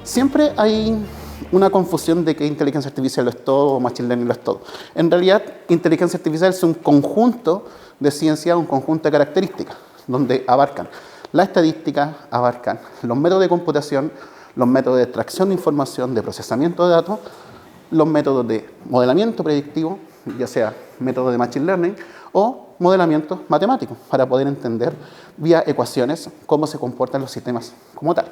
Siempre hay una confusión de que inteligencia artificial lo es todo o machine learning lo es todo. En realidad, inteligencia artificial es un conjunto de ciencia, un conjunto de características, donde abarcan la estadística, abarcan los métodos de computación, los métodos de extracción de información, de procesamiento de datos, los métodos de modelamiento predictivo, ya sea métodos de machine learning o modelamientos matemáticos, para poder entender vía ecuaciones cómo se comportan los sistemas como tal.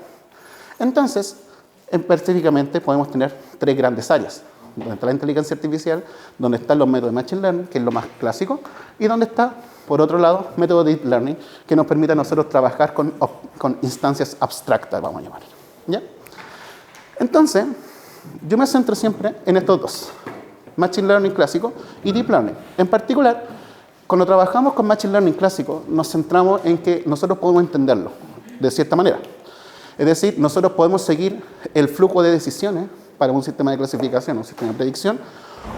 Entonces, específicamente podemos tener tres grandes áreas, donde está la inteligencia artificial, donde están los métodos de machine learning, que es lo más clásico, y donde está, por otro lado, métodos de deep learning, que nos permite a nosotros trabajar con instancias abstractas, vamos a llamar. ¿Ya? Entonces, yo me centro siempre en estos dos, machine learning clásico y deep learning. En particular, cuando trabajamos con machine learning clásico, nos centramos en que nosotros podemos entenderlo de cierta manera. Es decir, nosotros podemos seguir el flujo de decisiones para un sistema de clasificación, un sistema de predicción,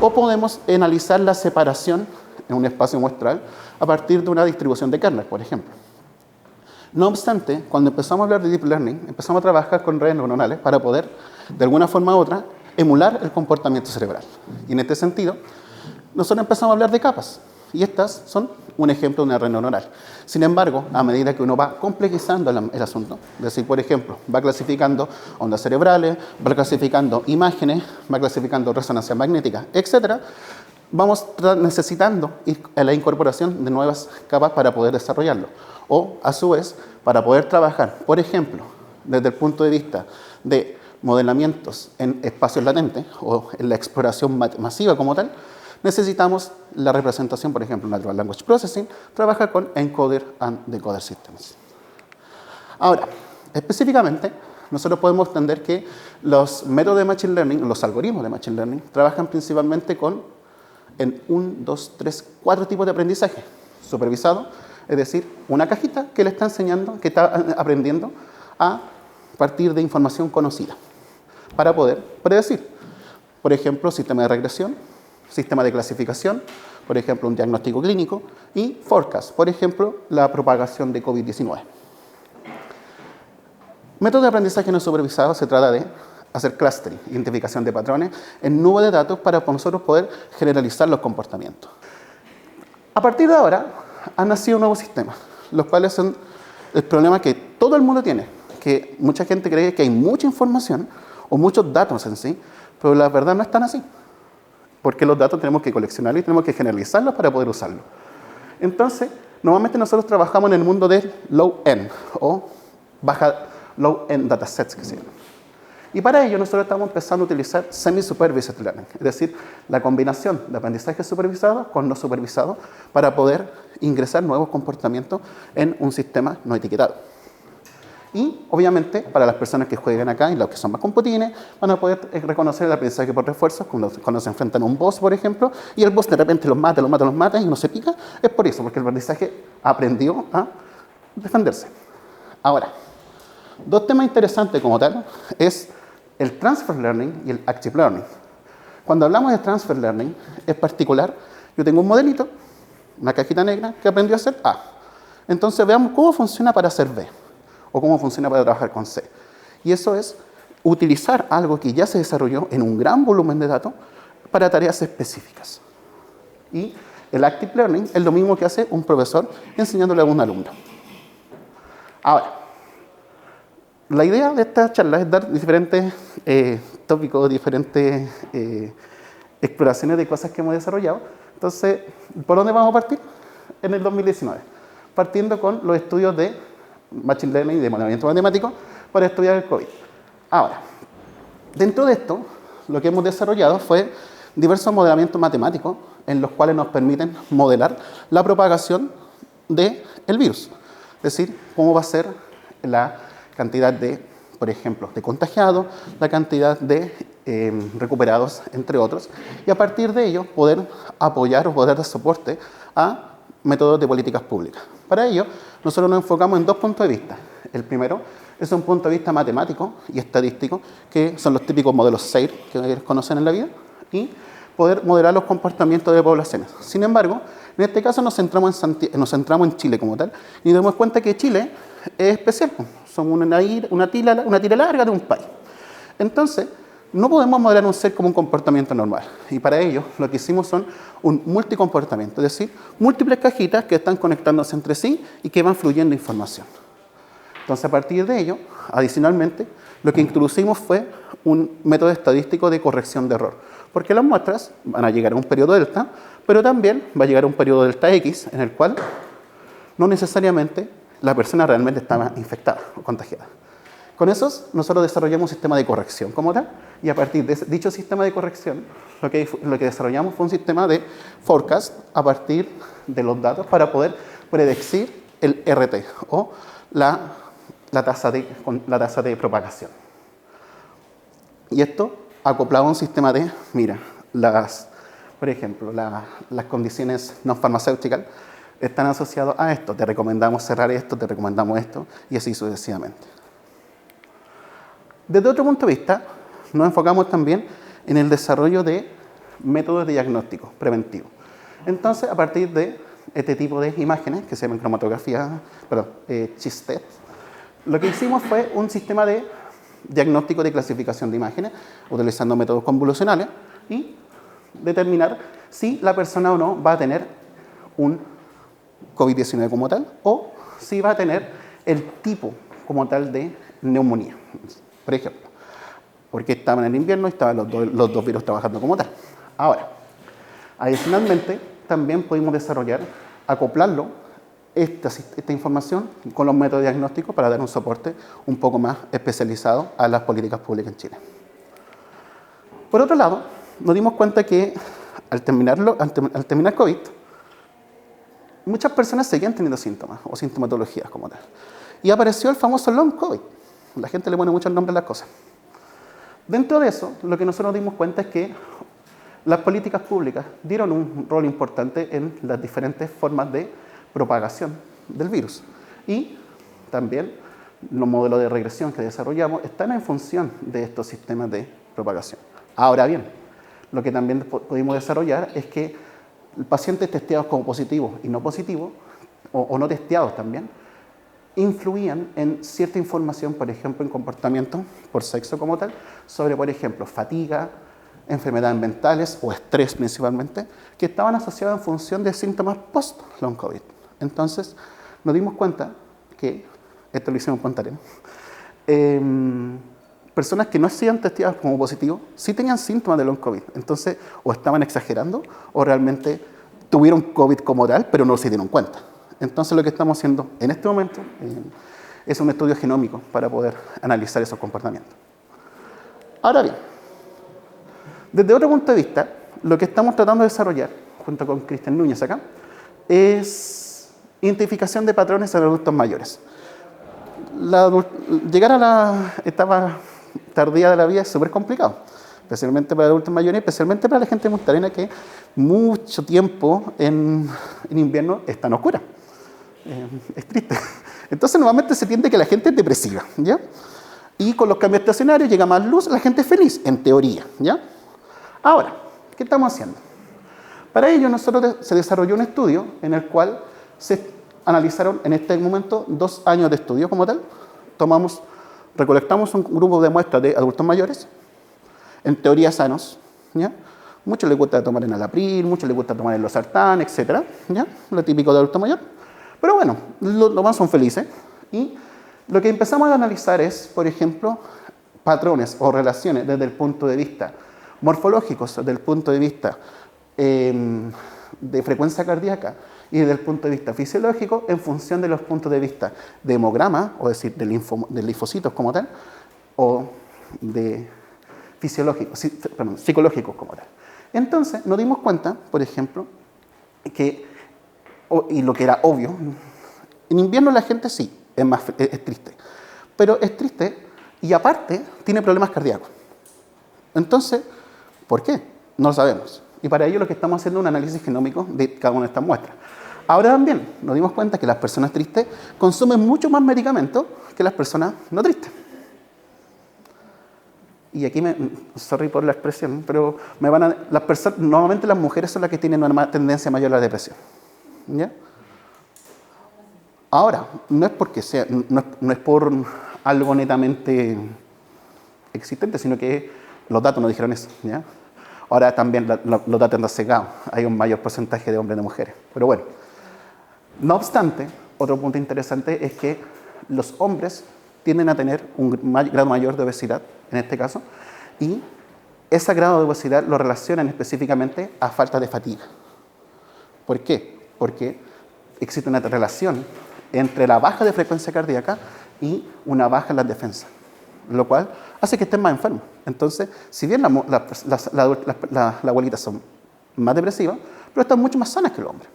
o podemos analizar la separación en un espacio muestral a partir de una distribución de kernel, por ejemplo. No obstante, cuando empezamos a hablar de deep learning, empezamos a trabajar con redes neuronales para poder, de alguna forma u otra, emular el comportamiento cerebral. Y en este sentido, nosotros empezamos a hablar de capas. Y estas son un ejemplo de una red neuronal. Sin embargo, a medida que uno va complejizando el asunto, es decir, por ejemplo, va clasificando ondas cerebrales, va clasificando imágenes, va clasificando resonancia magnética, etc., vamos necesitando la incorporación de nuevas capas para poder desarrollarlo. O, a su vez, para poder trabajar, por ejemplo, desde el punto de vista de modelamientos en espacios latentes o en la exploración masiva como tal, necesitamos la representación, por ejemplo, Natural Language Processing, trabaja con Encoder and Decoder Systems. Ahora, específicamente, nosotros podemos entender que los métodos de Machine Learning, los algoritmos de Machine Learning, trabajan principalmente en 1, 2, 3, 4 tipos de aprendizaje. Supervisado, es decir, una cajita que le está enseñando, que está aprendiendo a partir de información conocida, para poder predecir. Por ejemplo, sistema de regresión, sistema de clasificación, por ejemplo, un diagnóstico clínico, y forecast, por ejemplo, la propagación de COVID-19. Método de aprendizaje no supervisado se trata de hacer clustering, identificación de patrones en nube de datos para nosotros poder generalizar los comportamientos. A partir de ahora, han nacido nuevos sistemas, los cuales son el problema que todo el mundo tiene, que mucha gente cree que hay mucha información o muchos datos en sí, pero la verdad no es tan así. Porque los datos tenemos que coleccionarlos y tenemos que generalizarlos para poder usarlos. Entonces, normalmente nosotros trabajamos en el mundo de low-end o low-end datasets, que se llaman. Y para ello nosotros estamos empezando a utilizar semi-supervised learning, es decir, la combinación de aprendizaje supervisado con no supervisado para poder ingresar nuevos comportamientos en un sistema no etiquetado. Y, obviamente, para las personas que juegan acá y los que son más computines, van a poder reconocer el aprendizaje por refuerzos cuando se enfrentan a un boss, por ejemplo, y el boss de repente los mata y no se pica. Es por eso, porque el aprendizaje aprendió a defenderse. Ahora, dos temas interesantes como tal es el transfer learning y el active learning. Cuando hablamos de transfer learning, es particular, yo tengo un modelito, una cajita negra, que aprendió a hacer A. Entonces, veamos cómo funciona para hacer B. O cómo funciona para trabajar con C. Y eso es utilizar algo que ya se desarrolló en un gran volumen de datos para tareas específicas. Y el Active Learning es lo mismo que hace un profesor enseñándole a un alumno. Ahora, la idea de esta charla es dar diferentes tópicos, diferentes exploraciones de cosas que hemos desarrollado. Entonces, ¿por dónde vamos a partir? En el 2019. Partiendo con los estudios de Machine Learning y de modelamiento matemático para estudiar el COVID. Ahora, dentro de esto, lo que hemos desarrollado fue diversos modelamientos matemáticos en los cuales nos permiten modelar la propagación del virus. Es decir, cómo va a ser la cantidad de, por ejemplo, de contagiados, la cantidad de recuperados, entre otros, y a partir de ello poder apoyar o poder dar soporte a métodos de políticas públicas. Para ello, nosotros nos enfocamos en dos puntos de vista. El primero es un punto de vista matemático y estadístico, que son los típicos modelos SAIR que conocen en la vida, y poder modelar los comportamientos de poblaciones. Sin embargo, en este caso nos centramos en Chile como tal, y nos damos cuenta que Chile es especial. Somos una tira larga de un país. Entonces, no podemos modelar un ser como un comportamiento normal. Y para ello, lo que hicimos son un multicomportamiento, es decir, múltiples cajitas que están conectándose entre sí y que van fluyendo información. Entonces, a partir de ello, adicionalmente, lo que introducimos fue un método estadístico de corrección de error. Porque las muestras van a llegar a un periodo delta, pero también va a llegar a un periodo delta X, en el cual no necesariamente la persona realmente estaba infectada o contagiada. Con esos, nosotros desarrollamos un sistema de corrección como tal, y a partir de dicho sistema de corrección, lo que desarrollamos fue un sistema de forecast a partir de los datos para poder predecir el RT, o la tasa de propagación. Y esto acoplado a un sistema de, mira, por ejemplo, las condiciones no farmacéuticas están asociadas a esto. Te recomendamos cerrar esto, te recomendamos esto, y así sucesivamente. Desde otro punto de vista, nos enfocamos también en el desarrollo de métodos de diagnóstico preventivo. Entonces, a partir de este tipo de imágenes, que se llaman CHISTET, lo que hicimos fue un sistema de diagnóstico de clasificación de imágenes, utilizando métodos convolucionales, y determinar si la persona o no va a tener un COVID-19 como tal, o si va a tener el tipo como tal de neumonía, por ejemplo, porque estaban en el invierno y estaban los dos virus trabajando como tal. Ahora, adicionalmente, también pudimos desarrollar, acoplarlo, esta información con los métodos diagnósticos para dar un soporte un poco más especializado a las políticas públicas en Chile. Por otro lado, nos dimos cuenta que al terminar COVID, muchas personas seguían teniendo síntomas o sintomatologías como tal. Y apareció el famoso long COVID. La gente le pone muchos nombres a las cosas. Dentro de eso, lo que nosotros nos dimos cuenta es que las políticas públicas dieron un rol importante en las diferentes formas de propagación del virus. Y también los modelos de regresión que desarrollamos están en función de estos sistemas de propagación. Ahora bien, lo que también pudimos desarrollar es que pacientes testeados como positivos y no positivos, o no testeados también, influían en cierta información, por ejemplo, en comportamiento por sexo como tal, sobre, por ejemplo, fatiga, enfermedades mentales o estrés principalmente, que estaban asociados en función de síntomas post-long COVID. Entonces, nos dimos cuenta que, esto lo hicimos espontáneo, personas que no hacían testeadas como positivos, sí tenían síntomas de long COVID. Entonces, o estaban exagerando, o realmente tuvieron COVID como tal, pero no se dieron cuenta. Entonces, lo que estamos haciendo en este momento es un estudio genómico para poder analizar esos comportamientos. Ahora bien, desde otro punto de vista, lo que estamos tratando de desarrollar, junto con Cristian Núñez acá, es identificación de patrones en adultos mayores. Llegar a la etapa tardía de la vida es súper complicado, especialmente para adultos mayores, especialmente para la gente de Punta Arenas que mucho tiempo en invierno está en oscura. Es triste. Entonces, normalmente se tiende que la gente es depresiva, ¿ya? Y con los cambios estacionarios llega más luz, la gente es feliz, en teoría, ¿ya? Ahora, ¿qué estamos haciendo? Para ello, se desarrolló un estudio en el cual se analizaron en este momento 2 años de estudio como tal. Recolectamos un grupo de muestras de adultos mayores, en teoría sanos, ¿ya? Muchos les gusta tomar enalapril, muchos les gusta tomar el losartán, etc., ¿ya? Lo típico de adulto mayor. Pero bueno, los más son felices. Y lo que empezamos a analizar es, por ejemplo, patrones o relaciones desde el punto de vista morfológicos, desde el punto de vista de frecuencia cardíaca y desde el punto de vista fisiológico en función de los puntos de vista de hemograma, o decir, de linfocitos como tal, o de psicológicos como tal. Entonces, nos dimos cuenta, por ejemplo, y lo que era obvio, en invierno la gente sí, es triste, pero es triste y aparte tiene problemas cardíacos. Entonces, ¿por qué? No lo sabemos. Y para ello lo que estamos haciendo es un análisis genómico de cada una de estas muestras. Ahora también nos dimos cuenta que las personas tristes consumen mucho más medicamentos que las personas no tristes. Y aquí, sorry por la expresión, pero normalmente las mujeres son las que tienen una tendencia mayor a la depresión. ¿Ya? Ahora, no es porque no es por algo netamente existente, sino que los datos nos dijeron eso, ¿ya? Ahora también los datos están cegados, hay un mayor porcentaje de hombres y de mujeres. Pero bueno, no obstante, otro punto interesante es que los hombres tienden a tener un grado mayor de obesidad, en este caso, y ese grado de obesidad lo relacionan específicamente a falta de fatiga. ¿Por qué? Porque existe una relación entre la baja de frecuencia cardíaca y una baja en las defensas, lo cual hace que estén más enfermos. Entonces, si bien las abuelitas son más depresivas, pero están mucho más sanas que los hombres.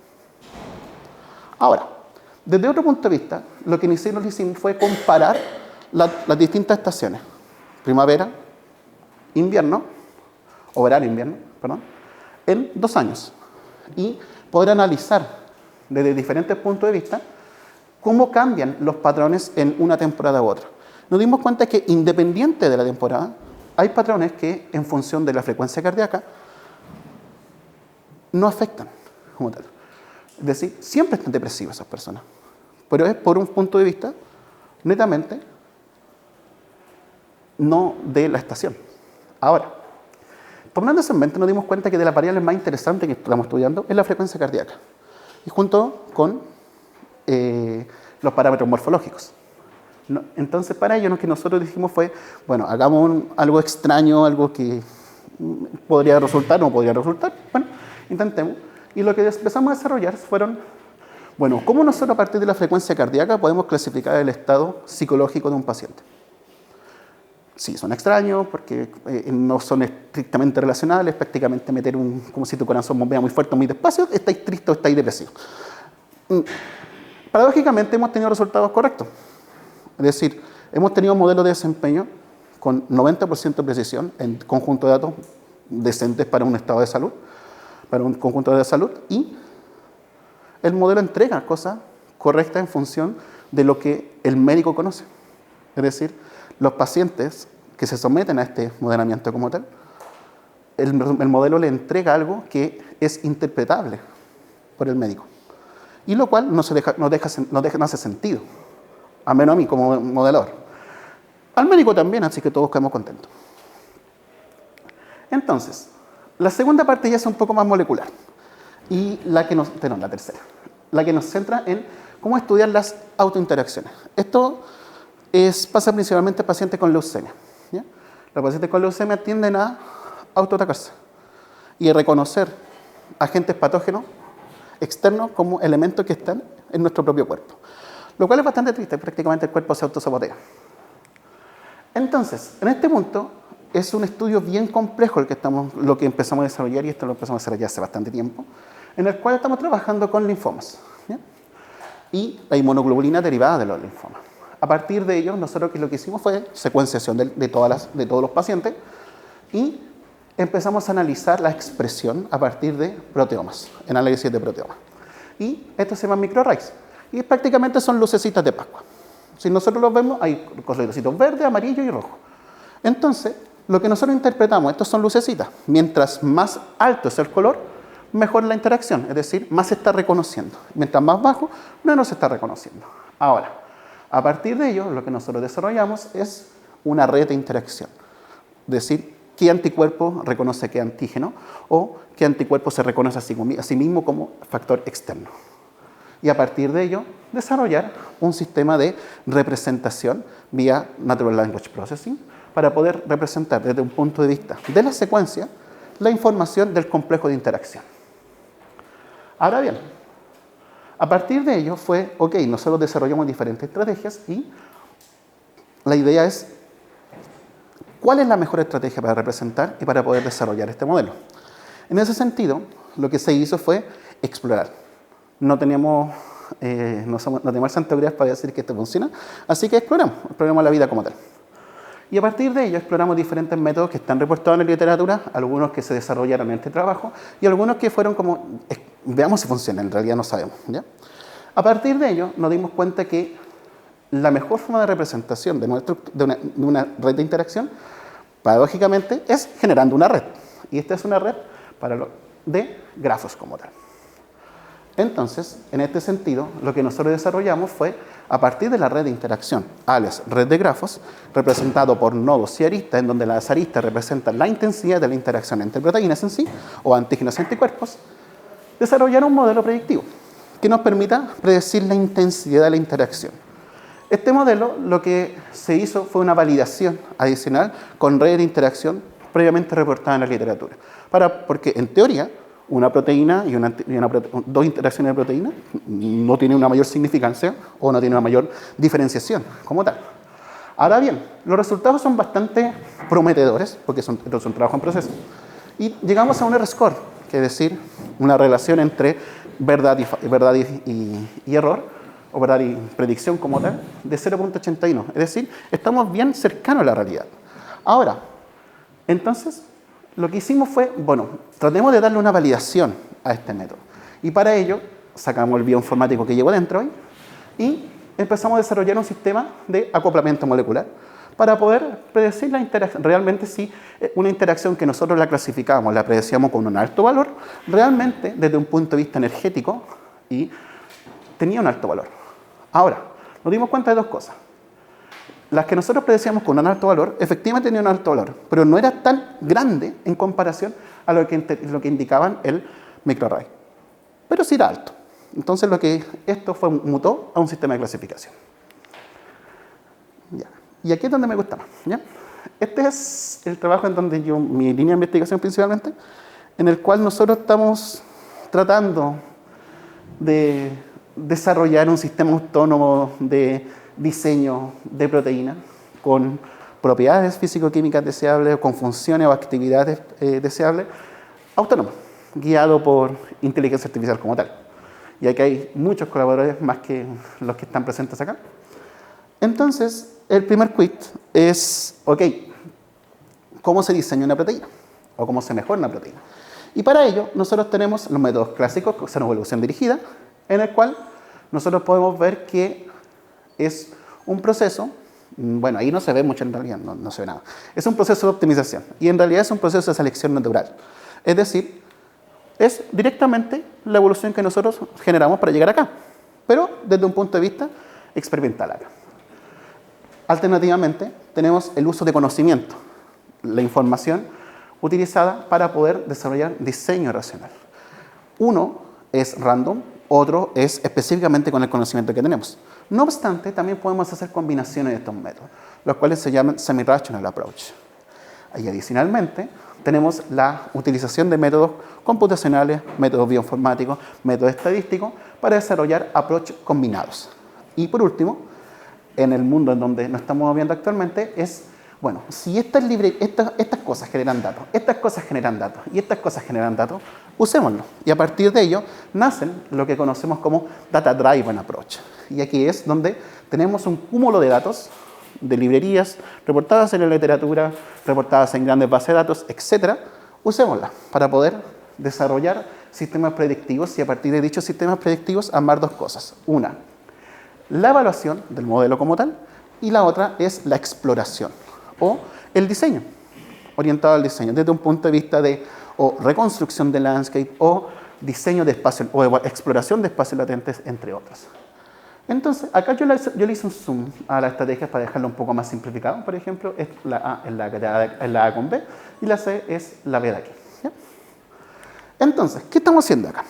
Ahora, desde otro punto de vista, lo que hicimos fue comparar las distintas estaciones, primavera, invierno, o verano-invierno, perdón, en 2 años, y poder analizar desde diferentes puntos de vista cómo cambian los patrones en una temporada u otra. Nos dimos cuenta que independiente de la temporada, hay patrones que en función de la frecuencia cardíaca no afectan como tal. Es decir, siempre están depresivas esas personas, pero es por un punto de vista netamente no de la estación. Ahora, tomando eso en mente, nos dimos cuenta que de las variables más interesantes que estamos estudiando es la frecuencia cardíaca, y junto con los parámetros morfológicos. Entonces, para ello, lo que nosotros dijimos fue, bueno, hagamos algo extraño, algo que podría resultar o no podría resultar. Bueno, intentemos. Y lo que empezamos a desarrollar fueron, bueno, ¿cómo nosotros a partir de la frecuencia cardíaca podemos clasificar el estado psicológico de un paciente? Sí, son extraños porque no son estrictamente relacionables, prácticamente meter como si tu corazón bombea muy fuerte o muy despacio, estáis triste o estáis depresivo. Paradójicamente hemos tenido resultados correctos. Es decir, hemos tenido modelos de desempeño con 90% de precisión en conjunto de datos decentes para un estado de salud, para un conjunto de salud, y el modelo entrega cosas correctas en función de lo que el médico conoce. Es decir, los pacientes que se someten a este modelamiento como tal, el modelo le entrega algo que es interpretable por el médico, y lo cual no hace sentido, a menos a mí como modelador. Al médico también, así que todos quedamos contentos. Entonces, la segunda parte ya es un poco más molecular, y la tercera, la que nos centra en cómo estudiar las autointeracciones. Esto pasa principalmente en pacientes con leucemia, ¿ya? Los pacientes con leucemia tienden a autoatacarse y a reconocer agentes patógenos externos como elementos que están en nuestro propio cuerpo, lo cual es bastante triste, prácticamente el cuerpo se autosabotea. Entonces, en este punto, es un estudio bien complejo lo que empezamos a desarrollar, y esto lo empezamos a desarrollar hace bastante tiempo, en el cual estamos trabajando con linfomas, ¿ya? Y la inmunoglobulina derivada de los linfomas. A partir de ello, nosotros lo que hicimos fue secuenciación de todos los pacientes, y empezamos a analizar la expresión a partir de proteomas, en análisis de proteomas. Y esto se llama microarrays, y prácticamente son lucecitas de Pascua. Si nosotros los vemos, hay colorcitos verde, amarillo y rojo. Entonces, lo que nosotros interpretamos, estos son lucecitas. Mientras más alto es el color, mejor la interacción, es decir, más se está reconociendo. Mientras más bajo, menos se está reconociendo. Ahora, a partir de ello, lo que nosotros desarrollamos es una red de interacción. Es decir, qué anticuerpo reconoce qué antígeno, o qué anticuerpo se reconoce a sí mismo como factor externo. Y a partir de ello, desarrollar un sistema de representación vía Natural Language Processing para poder representar desde un punto de vista de la secuencia la información del complejo de interacción. Ahora bien, a partir de ello fue, nosotros desarrollamos diferentes estrategias, y la idea es cuál es la mejor estrategia para representar y para poder desarrollar este modelo. En ese sentido, lo que se hizo fue explorar. No teníamos seguridad para decir que esto funciona, así que exploramos la vida como tal. Y a partir de ello exploramos diferentes métodos que están reportados en la literatura, algunos que se desarrollaron en este trabajo y algunos que fueron como, veamos si funciona, en realidad no sabemos, ¿ya? A partir de ello nos dimos cuenta que la mejor forma de representación de una red de interacción, paradójicamente, es generando una red. Y esta es una red de grafos como tal. Entonces, en este sentido, lo que nosotros desarrollamos fue, a partir de la red de interacción, alias red de grafos, representado por nodos y aristas, en donde las aristas representan la intensidad de la interacción entre proteínas en sí, o antígenos y anticuerpos, desarrollar un modelo predictivo que nos permita predecir la intensidad de la interacción. Este modelo, lo que se hizo fue una validación adicional con redes de interacción previamente reportadas en la literatura. Porque, en teoría, una proteína y dos interacciones de proteínas no tienen una mayor significancia o no tienen una mayor diferenciación como tal. Ahora bien, los resultados son bastante prometedores, porque son trabajos en proceso, y llegamos a un R-score, que es decir, una relación entre verdad y error, o verdad y predicción como tal, de 0.81. Es decir, estamos bien cercanos a la realidad. Ahora, entonces, lo que hicimos fue, bueno, tratemos de darle una validación a este método. Y para ello, sacamos el bioinformático que llevo dentro hoy y empezamos a desarrollar un sistema de acoplamiento molecular para poder predecir la interacción. Realmente, si una interacción que nosotros la clasificamos, la predecíamos con un alto valor, realmente, desde un punto de vista energético, y tenía un alto valor. Ahora, nos dimos cuenta de dos cosas. Las que nosotros predecíamos con un alto valor, efectivamente tenían un alto valor, pero no era tan grande en comparación a lo que indicaban el microarray. Pero sí era alto. Entonces, esto mutó a un sistema de clasificación. Ya. Y aquí es donde me gusta más. ¿Ya? Este es el trabajo en donde mi línea de investigación principalmente, en el cual nosotros estamos tratando de desarrollar un sistema autónomo de diseño de proteínas con propiedades físico-químicas deseables, con funciones o actividades deseables, autónomo, guiado por inteligencia artificial como tal. Y aquí hay muchos colaboradores más que los que están presentes acá. Entonces, el primer quiz es, ok, ¿cómo se diseña una proteína? O cómo se mejora una proteína. Y para ello, nosotros tenemos los métodos clásicos, que son evolución dirigida, en el cual nosotros podemos ver que es un proceso, bueno, ahí no se ve mucho en realidad, no se ve nada. Es un proceso de optimización y en realidad es un proceso de selección natural. Es decir, es directamente la evolución que nosotros generamos para llegar acá, pero desde un punto de vista experimental acá. Alternativamente, tenemos el uso de conocimiento, la información utilizada para poder desarrollar diseño racional. Uno es random, otro es específicamente con el conocimiento que tenemos. No obstante, también podemos hacer combinaciones de estos métodos, los cuales se llaman semi-rational approach. Y adicionalmente, tenemos la utilización de métodos computacionales, métodos bioinformáticos, métodos estadísticos, para desarrollar approach combinados. Y por último, en el mundo en donde nos estamos moviendo actualmente, es, bueno, si estas cosas generan datos, estas cosas generan datos y estas cosas generan datos, usémoslo. Y a partir de ello, nacen lo que conocemos como Data Driven Approach. Y aquí es donde tenemos un cúmulo de datos, de librerías, reportadas en la literatura, reportadas en grandes bases de datos, etc. Usémoslas para poder desarrollar sistemas predictivos y a partir de dichos sistemas predictivos armar dos cosas. Una, la evaluación del modelo como tal, y la otra es la exploración o el diseño, orientado al diseño, desde un punto de vista de o reconstrucción de landscape o diseño de espacios o exploración de espacios latentes, entre otros. Entonces, acá yo le hice un zoom a las estrategias para dejarlo un poco más simplificado. Por ejemplo, la A es la A con B y la C es la B de aquí. ¿Ya? Entonces, ¿qué estamos haciendo acá?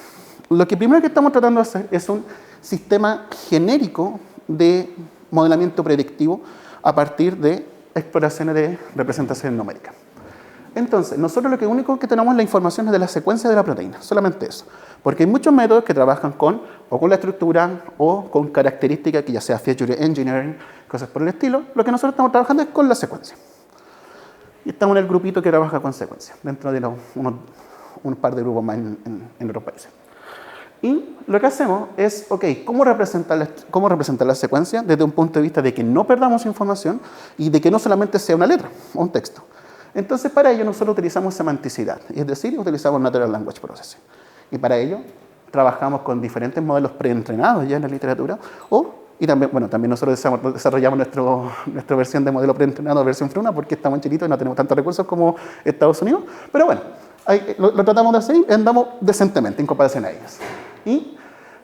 Lo que primero que estamos tratando de hacer es un sistema genérico de modelamiento predictivo a partir de exploraciones de representaciones numéricas. Entonces, nosotros lo único que tenemos la información es de la secuencia de la proteína, solamente eso. Porque hay muchos métodos que trabajan con la estructura o con características que ya sea feature engineering, cosas por el estilo. Lo que nosotros estamos trabajando es con la secuencia. Y estamos en el grupito que trabaja con secuencia, dentro de un par de grupos más en otros países. Y lo que hacemos es, ok, ¿cómo representar la secuencia desde un punto de vista de que no perdamos información y de que no solamente sea una letra o un texto? Entonces, para ello nosotros utilizamos semanticidad, es decir, utilizamos Natural Language Processing. Y para ello trabajamos con diferentes modelos preentrenados ya en la literatura, y también nosotros desarrollamos nuestra versión de modelo preentrenado, versión fruna, porque estamos chiquitos y no tenemos tantos recursos como Estados Unidos, pero bueno, lo tratamos de hacer y andamos decentemente en comparación a ellos. Y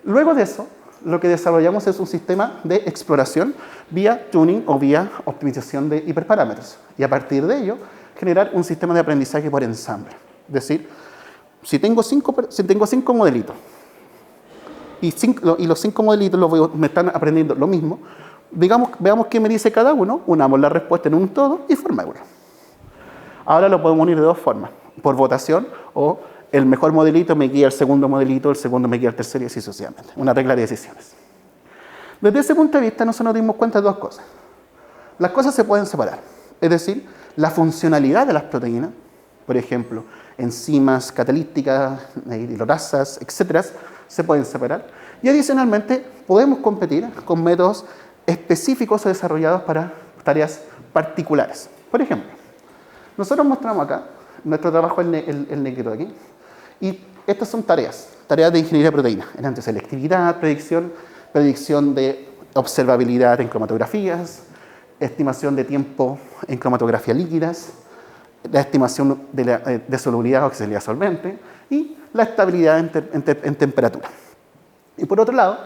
Luego de eso, lo que desarrollamos es un sistema de exploración vía tuning o vía optimización de hiperparámetros. Y a partir de ello, generar un sistema de aprendizaje por ensamble. Es decir, si tengo cinco modelitos y los 5 modelitos me están aprendiendo lo mismo, veamos qué me dice cada uno, unamos la respuesta en un todo y formémoslo. Ahora lo podemos unir de dos formas, por votación o el mejor modelito me guía al segundo modelito, el segundo me guía al tercero y así sucesivamente. Una regla de decisiones. Desde ese punto de vista nosotros nos dimos cuenta de dos cosas. Las cosas se pueden separar, es decir, la funcionalidad de las proteínas, por ejemplo, enzimas catalíticas, hidrolasas, etc., se pueden separar. Y adicionalmente podemos competir con métodos específicos o desarrollados para tareas particulares. Por ejemplo, nosotros mostramos acá nuestro trabajo, el negrito de aquí, y estas son tareas de ingeniería de proteínas, en antiselectividad, predicción de observabilidad en cromatografías, estimación de tiempo en cromatografía líquidas, la estimación de solubilidad o oxidación solvente y la estabilidad en temperatura. Y por otro lado,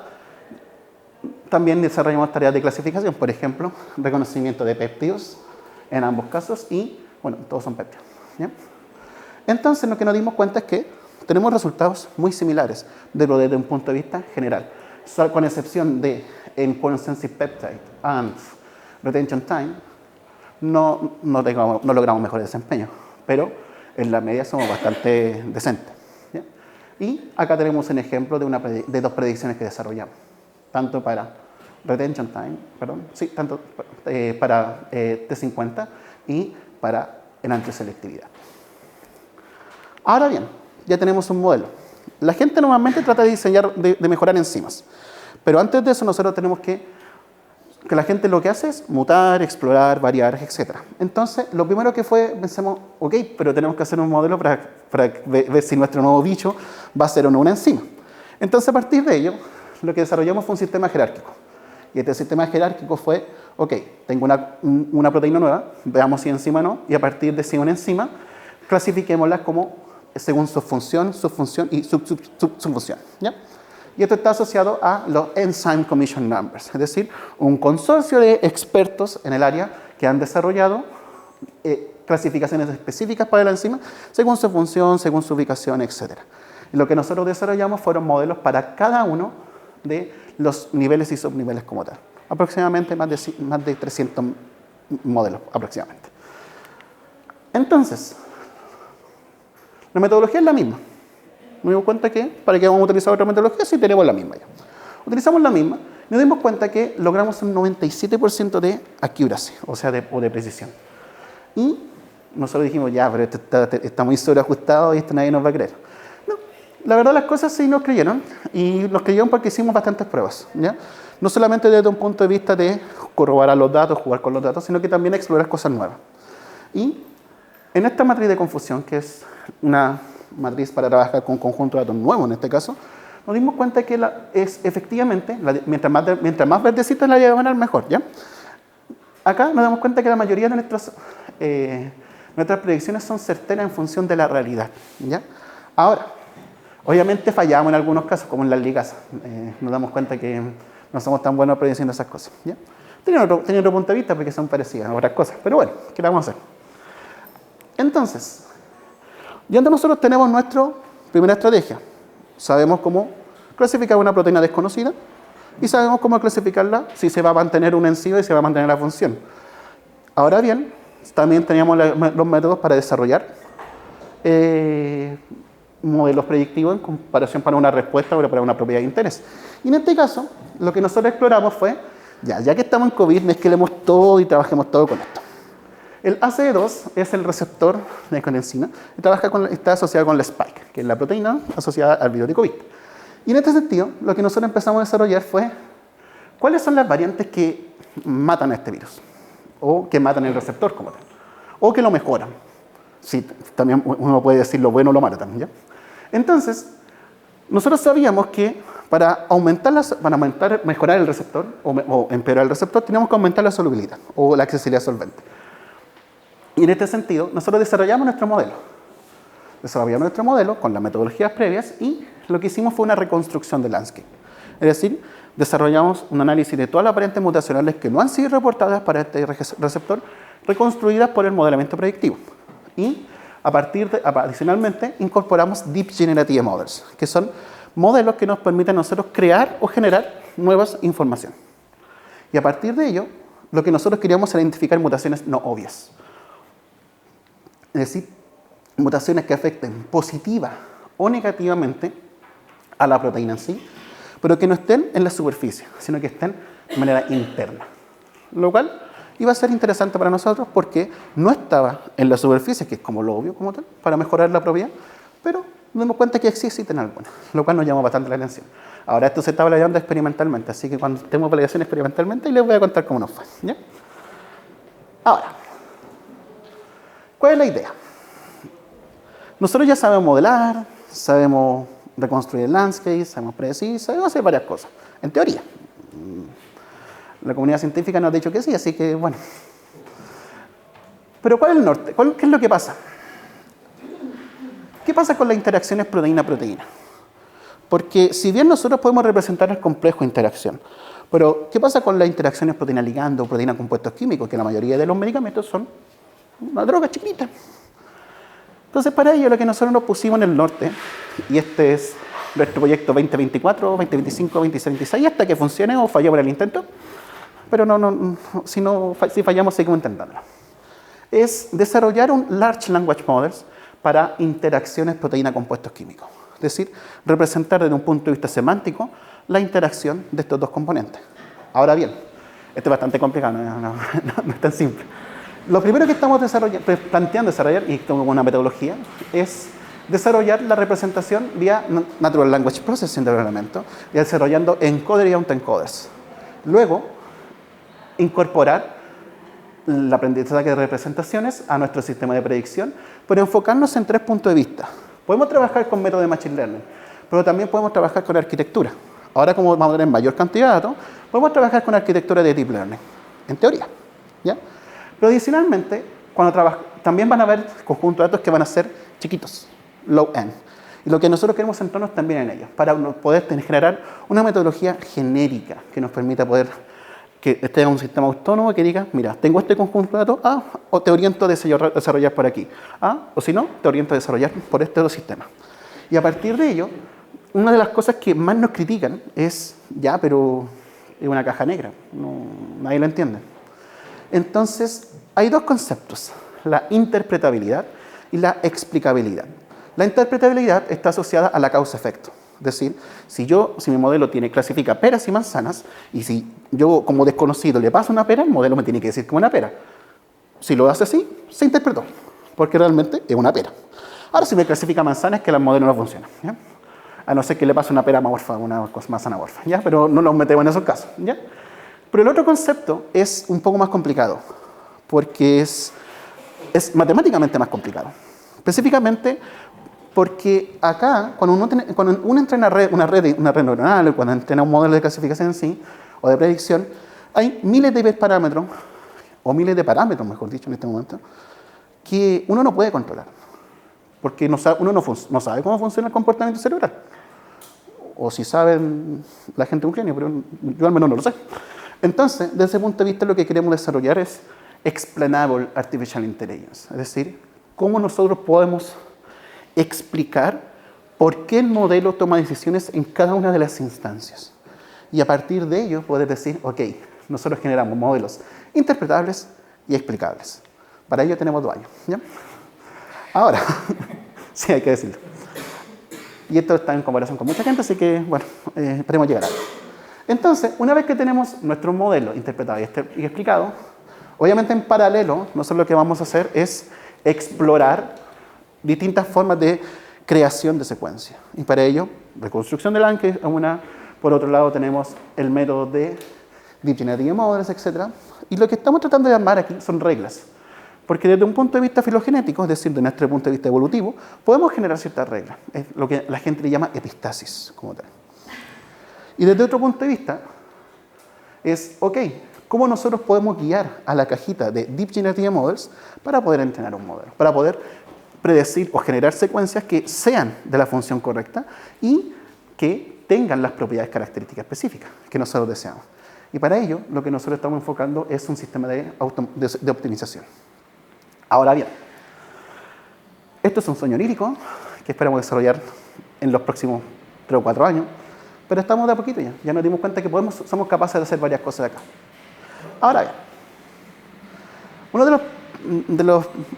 también desarrollamos tareas de clasificación, por ejemplo, reconocimiento de péptidos en ambos casos y, bueno, todos son péptidos. ¿Ya? Entonces, lo que nos dimos cuenta es que tenemos resultados muy similares desde un punto de vista general, con excepción de en Quantum-Sensitive Peptide and Retention Time, no logramos mejor desempeño, pero en la media somos bastante decentes. ¿Ya? Y acá tenemos un ejemplo de dos predicciones que desarrollamos, tanto para Retention Time, tanto para T50 y para el antiselectividad. Ahora bien, ya tenemos un modelo. La gente normalmente trata de diseñar, de mejorar enzimas, pero antes de eso nosotros tenemos que la gente lo que hace es mutar, explorar, variar, etc. Entonces, lo primero que fue, pensamos, ok, pero tenemos que hacer un modelo para ver si nuestro nuevo bicho va a ser o no una enzima. Entonces, a partir de ello, lo que desarrollamos fue un sistema jerárquico. Y este sistema jerárquico fue, ok, tengo una proteína nueva, veamos si enzima o no, y a partir de si es una enzima, clasifiquémosla como según su función y subfunción. ¿Ya? Y esto está asociado a los Enzyme Commission Numbers, es decir, un consorcio de expertos en el área que han desarrollado clasificaciones específicas para la enzima según su función, según su ubicación, etc. Y lo que nosotros desarrollamos fueron modelos para cada uno de los niveles y subniveles como tal. Aproximadamente más de 300 modelos, aproximadamente. Entonces, la metodología es la misma. Nos dimos cuenta que, ¿para qué vamos a utilizar otra metodología si tenemos la misma ya? Utilizamos la misma y nos dimos cuenta que logramos un 97% de accuracy, o sea, de precisión. Y nosotros dijimos, ya, pero esto está muy sobreajustado y esto nadie nos va a creer. No, la verdad las cosas sí nos creyeron, y nos creyeron porque hicimos bastantes pruebas, ¿ya? No solamente desde un punto de vista de corroborar los datos, jugar con los datos, sino que también explorar cosas nuevas. Y en esta matriz de confusión, que es una matriz para trabajar con un conjunto de datos nuevo en este caso, nos dimos cuenta que efectivamente, mientras más verdecita la diagonal, mejor, ¿ya? Acá nos damos cuenta que la mayoría de nuestras predicciones son certeras en función de la realidad, ¿ya? Ahora, obviamente fallamos en algunos casos, como en las ligas. Nos damos cuenta que no somos tan buenos prediciendo esas cosas, ¿ya? Tienen otro punto de vista porque son parecidas a otras cosas, pero bueno, ¿qué le vamos a hacer? Entonces, ya nosotros tenemos nuestra primera estrategia. Sabemos cómo clasificar una proteína desconocida y sabemos cómo clasificarla si se va a mantener una enzima y se va a mantener la función. Ahora bien, también teníamos los métodos para desarrollar modelos predictivos en comparación para una respuesta o para una propiedad de interés. Y en este caso, lo que nosotros exploramos fue, ya que estamos en COVID, mezclemos todo y trabajemos todo con esto. El ACE2 es el receptor de conenzima y está asociado con la spike, que es la proteína asociada al virus de COVID. Y en este sentido, lo que nosotros empezamos a desarrollar fue cuáles son las variantes que matan a este virus, o que matan el receptor como tal, o que lo mejoran. Sí, también uno puede decir lo bueno o lo malo también, ¿ya? Entonces, nosotros sabíamos que para mejorar el receptor o empeorar el receptor, teníamos que aumentar la solubilidad o la accesibilidad solvente. Y en este sentido, nosotros desarrollamos nuestro modelo. Desarrollamos nuestro modelo con las metodologías previas y lo que hicimos fue una reconstrucción del landscape. Es decir, desarrollamos un análisis de todas las variantes mutacionales que no han sido reportadas para este receptor, reconstruidas por el modelamiento predictivo. Y adicionalmente, incorporamos Deep Generative Models, que son modelos que nos permiten a nosotros crear o generar nuevas información. Y a partir de ello, lo que nosotros queríamos era identificar mutaciones no obvias. Es decir, mutaciones que afecten positiva o negativamente a la proteína en sí, pero que no estén en la superficie, sino que estén de manera interna. Lo cual iba a ser interesante para nosotros porque no estaba en la superficie, que es como lo obvio como tal, para mejorar la propiedad, pero nos dimos cuenta que existen algunas, lo cual nos llamó bastante la atención. Ahora esto se está validando experimentalmente, así que cuando estemos validación experimentalmente, les voy a contar cómo nos fue, ¿ya? Ahora, ¿cuál es la idea? Nosotros ya sabemos modelar, sabemos reconstruir el landscape, sabemos predecir, sabemos hacer varias cosas, en teoría. La comunidad científica nos ha dicho que sí, así que bueno. Pero ¿cuál es el norte? ¿Qué es lo que pasa? ¿Qué pasa con las interacciones proteína-proteína? Porque si bien nosotros podemos representar el complejo de interacción, pero ¿qué pasa con las interacciones proteína-ligando o proteína-compuestos químicos? Que la mayoría de los medicamentos son una droga chiquita. Entonces, para ello, lo que nosotros nos pusimos en el norte, y este es nuestro proyecto 2024, 2025, 2026, hasta que funcione o fallamos en el intento, pero si fallamos, seguimos intentándolo, es desarrollar un Large Language Models para interacciones proteína-compuestos químicos. Es decir, representar desde un punto de vista semántico la interacción de estos dos componentes. Ahora bien, esto es bastante complicado, no es tan simple. Lo primero que estamos planteando desarrollar, y como una metodología, es desarrollar la representación vía Natural Language Processing de los elementos, y desarrollando encoders y autoencoders. Luego, incorporar el aprendizaje de representaciones a nuestro sistema de predicción, pero enfocarnos en 3 puntos de vista. Podemos trabajar con métodos de Machine Learning, pero también podemos trabajar con arquitectura. Ahora, como vamos a tener mayor cantidad de datos, podemos trabajar con arquitectura de Deep Learning, en teoría, ¿ya? Pero adicionalmente, también van a haber conjuntos de datos que van a ser chiquitos, low end. Y lo que nosotros queremos centrarnos también en ellos, para poder generar una metodología genérica que nos permita que tenga un sistema autónomo que diga, mira, tengo este conjunto de datos, o te oriento a desarrollar por aquí, o si no, te oriento a desarrollar por este otro sistema. Y a partir de ello, una de las cosas que más nos critican es, pero es una caja negra, nadie lo entiende. Entonces, hay 2 conceptos, la interpretabilidad y la explicabilidad. La interpretabilidad está asociada a la causa-efecto. Es decir, si mi modelo clasifica peras y manzanas, y si yo como desconocido le paso una pera, el modelo me tiene que decir que es una pera. Si lo hace así, se interpretó, porque realmente es una pera. Ahora, si me clasifica manzanas, es que el modelo no funciona, ¿ya? A no ser que le pase una pera amorfa, una manzana amorfa, ¿ya? Pero no nos metemos en esos casos, ¿ya? Pero el otro concepto es un poco más complicado, porque es matemáticamente más complicado. Específicamente porque acá, cuando uno entrena una red neuronal, cuando entrena un modelo de clasificación en sí, o de predicción, hay miles de parámetros, o miles de parámetros, mejor dicho, en este momento, que uno no puede controlar. Porque uno no sabe cómo funciona el comportamiento cerebral. O si saben la gente un genio, pero yo al menos no lo sé. Entonces, desde ese punto de vista, lo que queremos desarrollar es Explainable Artificial Intelligence. Es decir, cómo nosotros podemos explicar por qué el modelo toma decisiones en cada una de las instancias. Y a partir de ello, poder decir, ok, nosotros generamos modelos interpretables y explicables. Para ello tenemos 2 años, ¿ya? Ahora, sí, hay que decirlo. Y esto está en comparación con mucha gente, así que, bueno, esperemos llegar a algo. Entonces, una vez que tenemos nuestro modelo interpretado y explicado, obviamente en paralelo, nosotros lo que vamos a hacer es explorar distintas formas de creación de secuencia. Y para ello, reconstrucción del landscape es una. Por otro lado, tenemos el método de Deep Generative Models, etc. Y lo que estamos tratando de armar aquí son reglas. Porque desde un punto de vista filogenético, es decir, de nuestro punto de vista evolutivo, podemos generar ciertas reglas. Es lo que la gente le llama epistasis, como tal. Y desde otro punto de vista, es, ok, ¿cómo nosotros podemos guiar a la cajita de Deep Generative Models para poder entrenar un modelo? Para poder predecir o generar secuencias que sean de la función correcta y que tengan las propiedades características específicas que nosotros deseamos. Y para ello, lo que nosotros estamos enfocando es un sistema de optimización. Ahora bien, esto es un sueño lírico que esperamos desarrollar en los próximos 3 o 4 años, pero estamos de a poquito ya. Ya nos dimos cuenta que somos capaces de hacer varias cosas acá. Ahora bien, una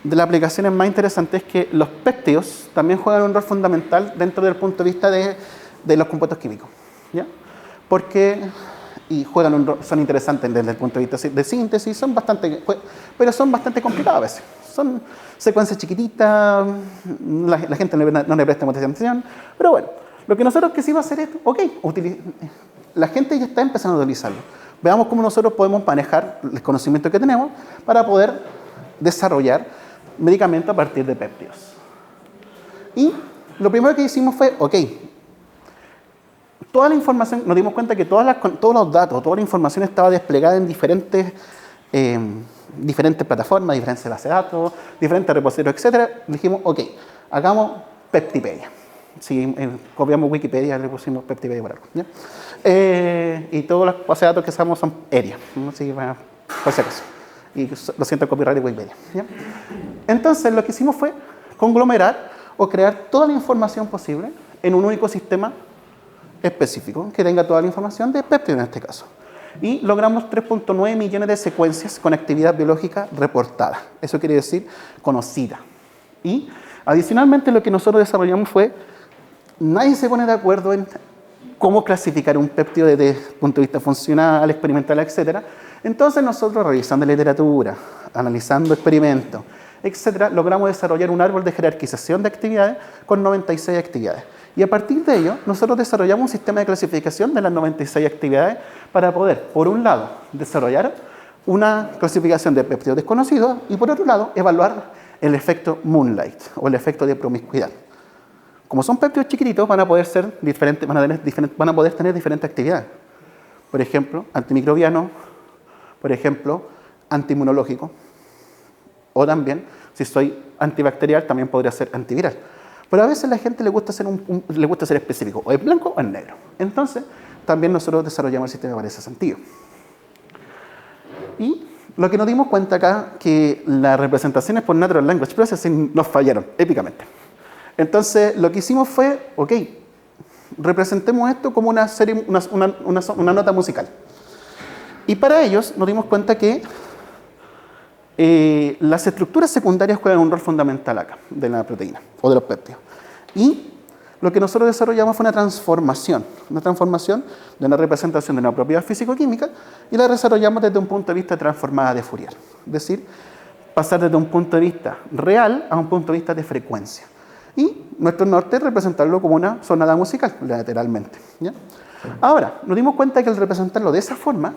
de las aplicaciones más interesantes es que los péptidos también juegan un rol fundamental dentro del punto de vista de los compuestos químicos, ¿ya? Y juegan son interesantes desde el punto de vista de síntesis, pero son bastante complicados a veces. Son secuencias chiquititas, la gente no le presta mucha atención, pero bueno, lo que nosotros quisimos hacer es, la gente ya está empezando a utilizarlo. Veamos cómo nosotros podemos manejar el conocimiento que tenemos para poder desarrollar medicamentos a partir de péptidos. Y lo primero que hicimos fue, toda la información, nos dimos cuenta que todos los datos, toda la información estaba desplegada en diferentes plataformas, diferentes bases de datos, diferentes repositorios, etc. Dijimos, hagamos Peptipedia. Si copiamos Wikipedia, le pusimos Peptipedia por algo, ¿ya? Y todas las bases de datos que usamos son ERIA, así por si acaso. Y lo siento, el copyright de Wikipedia, ¿ya? Entonces, lo que hicimos fue conglomerar o crear toda la información posible en un único sistema específico que tenga toda la información de péptidos en este caso. Y logramos 3.9 millones de secuencias con actividad biológica reportada. Eso quiere decir conocida. Y adicionalmente lo que nosotros desarrollamos fue, nadie se pone de acuerdo en cómo clasificar un péptido desde el punto de vista funcional, experimental, etc. Entonces nosotros, revisando literatura, analizando experimentos, etc., logramos desarrollar un árbol de jerarquización de actividades con 96 actividades. Y a partir de ello, nosotros desarrollamos un sistema de clasificación de las 96 actividades para poder, por un lado, desarrollar una clasificación de péptidos desconocidos y, por otro lado, evaluar el efecto Moonlight o el efecto de promiscuidad. Como son péptidos chiquititos, van a poder tener diferentes actividades. Por ejemplo, antimicrobiano, por ejemplo, antiinmunológico, o también, si soy antibacterial, también podría ser antiviral. Pero a veces a la gente le gusta ser específico, o en blanco o en negro. Entonces, también nosotros desarrollamos el sistema para ese sentido. Y lo que nos dimos cuenta acá, que las representaciones por Natural Language Processing nos fallaron épicamente. Entonces, lo que hicimos fue, representemos esto como una nota musical. Y para ellos nos dimos cuenta que las estructuras secundarias juegan un rol fundamental acá, de la proteína o de los péptidos. Y lo que nosotros desarrollamos fue una transformación de una representación de una propiedad físico-química y la desarrollamos desde un punto de vista transformada de Fourier. Es decir, pasar desde un punto de vista real a un punto de vista de frecuencia. Y nuestro norte es representarlo como una sonada musical, lateralmente, ¿ya? Ahora, nos dimos cuenta que al representarlo de esa forma,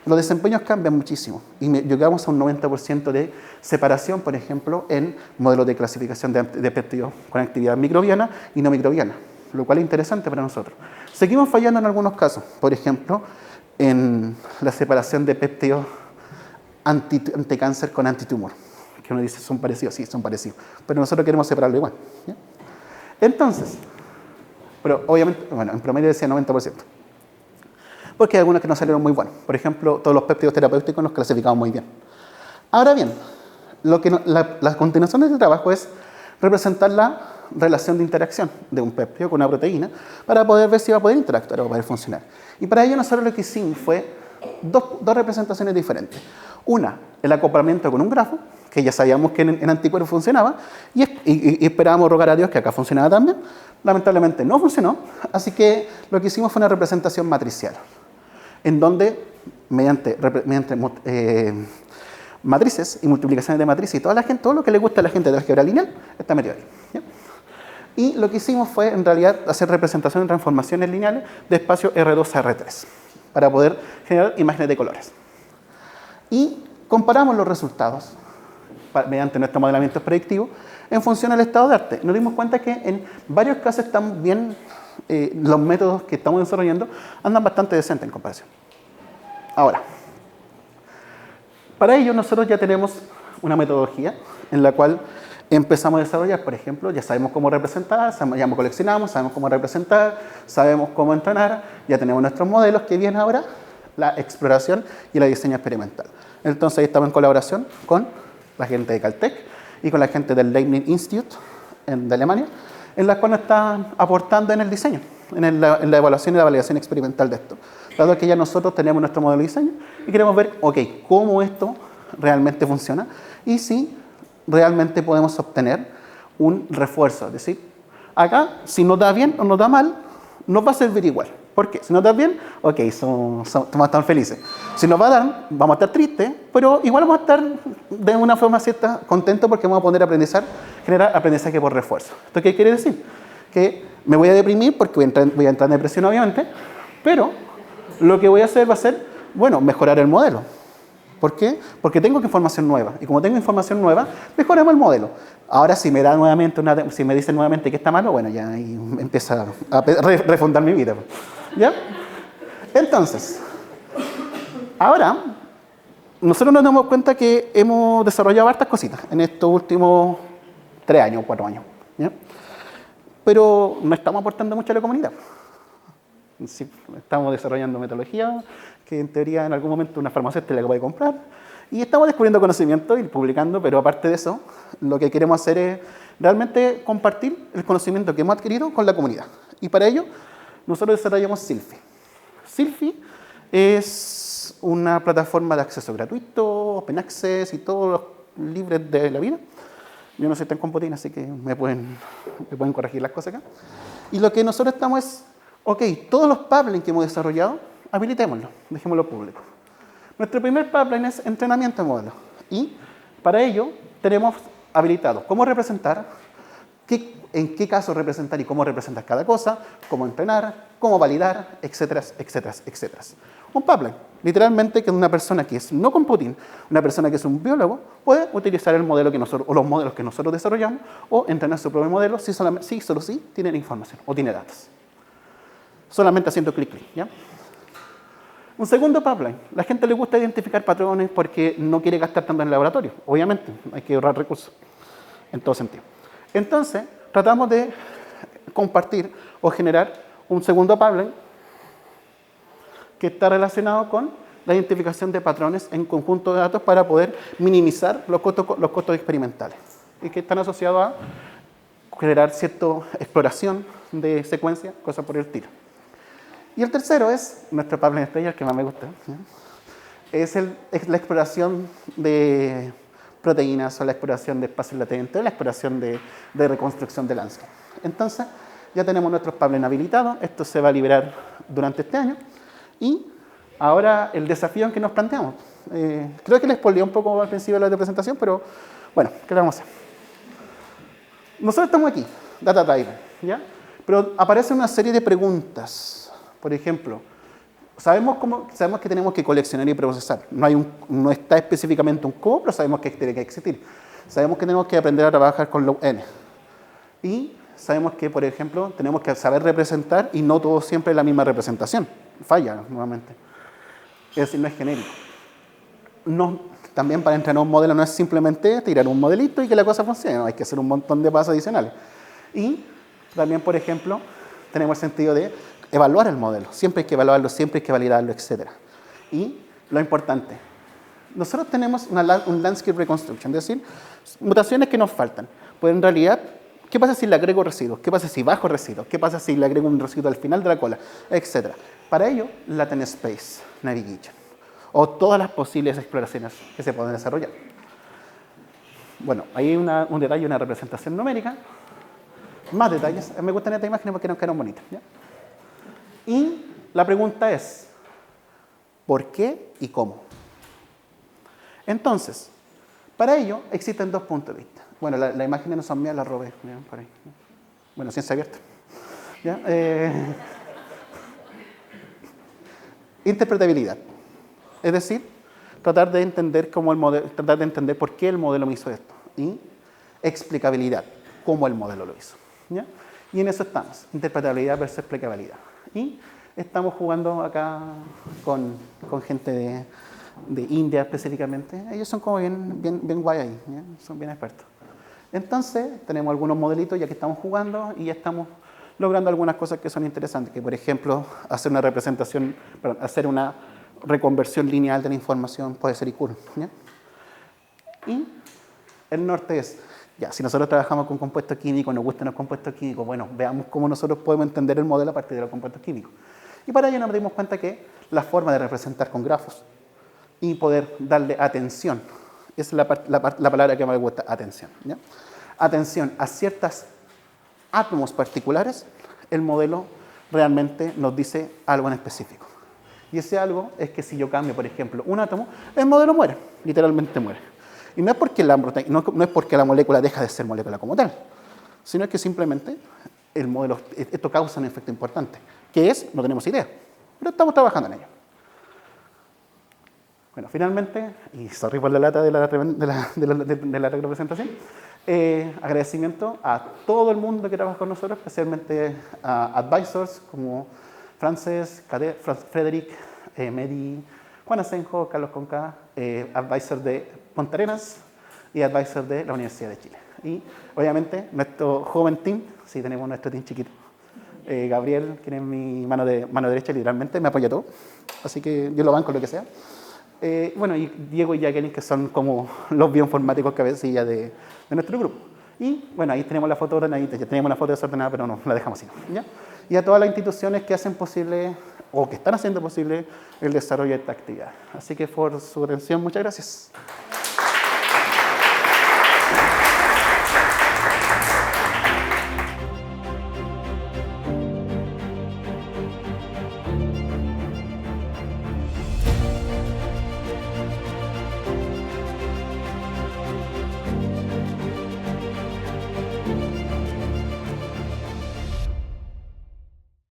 los desempeños cambian muchísimo y llegamos a un 90% de separación, por ejemplo, en modelos de clasificación de péptidos con actividad microbiana y no microbiana, lo cual es interesante para nosotros. Seguimos fallando en algunos casos, por ejemplo, en la separación de péptidos anticáncer con antitumor, que uno dice, ¿son parecidos? Sí, son parecidos, pero nosotros queremos separarlo igual, ¿ya? Entonces, pero obviamente, en promedio decía 90%. Porque hay algunos que nos salieron muy buenos. Por ejemplo, todos los péptidos terapéuticos nos clasificamos muy bien. Ahora bien, la continuación de este trabajo es representar la relación de interacción de un péptido con una proteína para poder ver si va a poder interactuar o va a poder funcionar. Y para ello nosotros lo que hicimos fue dos representaciones diferentes. Una, el acoplamiento con un grafo, que ya sabíamos que en anticuerpos funcionaba, y esperábamos rogar a Dios que acá funcionara también. Lamentablemente no funcionó, así que lo que hicimos fue una representación matricial, en donde mediante matrices y multiplicaciones de matrices y todo lo que le gusta a la gente de la álgebra lineal está metido ahí, ¿ya? Y lo que hicimos fue en realidad hacer representación de transformaciones lineales de espacio R2 a R3 para poder generar imágenes de colores. Y comparamos los resultados mediante nuestro modelamiento predictivo en función del estado de arte. Nos dimos cuenta que en varios casos están bien, los métodos que estamos desarrollando andan bastante decentes en comparación. Ahora, para ello nosotros ya tenemos una metodología en la cual Empezamos a desarrollar, por ejemplo, ya sabemos cómo representar, ya coleccionamos, sabemos cómo representar, sabemos cómo entrenar, ya tenemos nuestros modelos, que viene ahora la exploración y el diseño experimental. Entonces ahí estamos en colaboración con la gente de Caltech y con la gente del Leibniz Institute de Alemania, en la cual nos están aportando en el diseño, en la evaluación y la validación experimental de esto. Dado que ya nosotros tenemos nuestro modelo de diseño y queremos ver, ok, cómo esto realmente funciona y si realmente podemos obtener un refuerzo. Es decir, acá, si nos da bien o nos da mal, nos va a servir igual. ¿Por qué? Si nos da bien, ok, vamos a estar felices. Si nos va a dar, vamos a estar tristes, pero igual vamos a estar de una forma cierta contentos porque vamos a poder generar aprendizaje por refuerzo. ¿Esto qué quiere decir? Que me voy a deprimir porque voy a entrar en depresión, obviamente, pero lo que voy a hacer va a ser, bueno, mejorar el modelo. ¿Por qué? Porque tengo información nueva. Y como tengo información nueva, mejoramos el modelo. Ahora, si me dicen nuevamente que está malo, bueno, ya ahí empieza a refundar mi vida. ¿Ya? Entonces, ahora, nosotros nos damos cuenta que hemos desarrollado hartas cositas en estos últimos 3 años, 4 años. ¿Ya? Pero no estamos aportando mucho a la comunidad. Sí, estamos desarrollando metodología que en teoría en algún momento una farmacéutica la puede comprar y estamos descubriendo conocimiento y publicando, pero aparte de eso, lo que queremos hacer es realmente compartir el conocimiento que hemos adquirido con la comunidad. Y para ello, nosotros desarrollamos Silphy. Silphy es una plataforma de acceso gratuito, open access y todos los libres de la vida. Yo no soy tan computín, así que me pueden corregir las cosas acá. Y lo que nosotros estamos es, ok, todos los pipelines que hemos desarrollado, habilitémoslos, dejémoslo público. Nuestro primer pipeline es entrenamiento de modelos. Y para ello tenemos habilitado cómo representar, en qué caso representar y cómo representar cada cosa, cómo entrenar, cómo validar, etcétera, etcétera, etcétera. Un pipeline, literalmente, que una persona que es no computing, una persona que es un biólogo, puede utilizar el modelo que nosotros, o los modelos que nosotros desarrollamos, o entrenar su propio modelo si solo si tiene la información o tiene datos. Solamente haciendo clic, ¿ya? Un segundo pipeline. La gente le gusta identificar patrones porque no quiere gastar tanto en el laboratorio. Obviamente, hay que ahorrar recursos. En todo sentido. Entonces, tratamos de compartir o generar un segundo pipeline que está relacionado con la identificación de patrones en conjunto de datos para poder minimizar los costos experimentales. Y que están asociados a generar cierta exploración de secuencia, cosas por el estilo. Y el tercero es nuestro pipeline estrella, el que más me gusta. Es la exploración de proteínas o la exploración de espacios latentes, la exploración de reconstrucción de landscape. Entonces, ya tenemos nuestros pipelines habilitados. Esto se va a liberar durante este año. Y ahora el desafío en que nos planteamos. Creo que les spoileé un poco al principio de la presentación, pero bueno, ¿qué le vamos a hacer? Nosotros estamos aquí, Data Driven, ¿ya? Pero aparece una serie de preguntas. Por ejemplo, sabemos que tenemos que coleccionar y procesar. No está específicamente un cómo, pero sabemos que tiene que existir. Sabemos que tenemos que aprender a trabajar con low N. Y sabemos que, por ejemplo, tenemos que saber representar y no todo siempre es la misma representación. Falla, nuevamente. Es decir, no es genérico. También para entrenar un modelo no es simplemente tirar un modelito y que la cosa funcione. No, hay que hacer un montón de pasos adicionales. Y también, por ejemplo, tenemos el sentido de evaluar el modelo. Siempre hay que evaluarlo, siempre hay que validarlo, etc. Y lo importante, nosotros tenemos un landscape reconstruction, es decir, mutaciones que nos faltan. Pues en realidad, ¿qué pasa si le agrego residuos? ¿Qué pasa si bajo residuos? ¿Qué pasa si le agrego un residuo al final de la cola? Etcétera. Para ello, Latent Space Navigation, o todas las posibles exploraciones que se pueden desarrollar. Bueno, ahí hay un detalle, una representación numérica. Más detalles. Me gustan estas imágenes porque nos quedaron bonitas, ¿ya? Y la pregunta es, ¿por qué y cómo? Entonces, para ello existen 2 puntos de vista. Bueno, las imágenes no son mías, las robé. ¿Ya? Por ahí. Bueno, ciencia abierta. ¿Ya? Interpretabilidad. Es decir, tratar de entender por qué el modelo me hizo esto. Y explicabilidad, cómo el modelo lo hizo. ¿Ya? Y en eso estamos, interpretabilidad versus explicabilidad. Y estamos jugando acá con gente de India específicamente. Ellos son como bien guay ahí, ¿ya? Son bien expertos. Entonces, tenemos algunos modelitos ya que estamos jugando y ya estamos logrando algunas cosas que son interesantes, que por ejemplo, hacer una representación, perdón, hacer una reconversión lineal de la información puede ser cool, ¿ya? Y el norte es, ya, si nosotros trabajamos con compuestos químicos, nos gustan los compuestos químicos, bueno, veamos cómo nosotros podemos entender el modelo a partir de los compuestos químicos. Y para ello nos dimos cuenta que la forma de representar con grafos y poder darle atención, es la palabra que me gusta, atención, ¿ya? Atención a ciertos átomos particulares, el modelo realmente nos dice algo en específico. Y ese algo es que si yo cambio, por ejemplo, un átomo, el modelo muere, literalmente muere. Y no es porque la molécula deja de ser molécula como tal, sino que simplemente el modelo, esto causa un efecto importante, que es, no tenemos idea, pero estamos trabajando en ello. Bueno, finalmente, y sorry por la lata de la representación, agradecimiento a todo el mundo que trabaja con nosotros, especialmente a advisors como Frances, Frederick, Medi, Juan Asenjo, Carlos Conca, advisor de Punta Arenas y advisor de la Universidad de Chile. Y obviamente nuestro joven team, sí tenemos nuestro team chiquito, Gabriel, quien es mi mano derecha, literalmente me apoya todo, así que yo lo banco lo que sea. Bueno, y Diego y Jacqueline, que son como los bioinformáticos cabecilla de nuestro grupo. Y bueno, ahí tenemos la foto ordenadita, ya teníamos una foto desordenada, pero no la dejamos así, ¿ya? Y a todas las instituciones que hacen posible, o que están haciendo posible, el desarrollo de esta actividad. Así que por su atención, muchas gracias.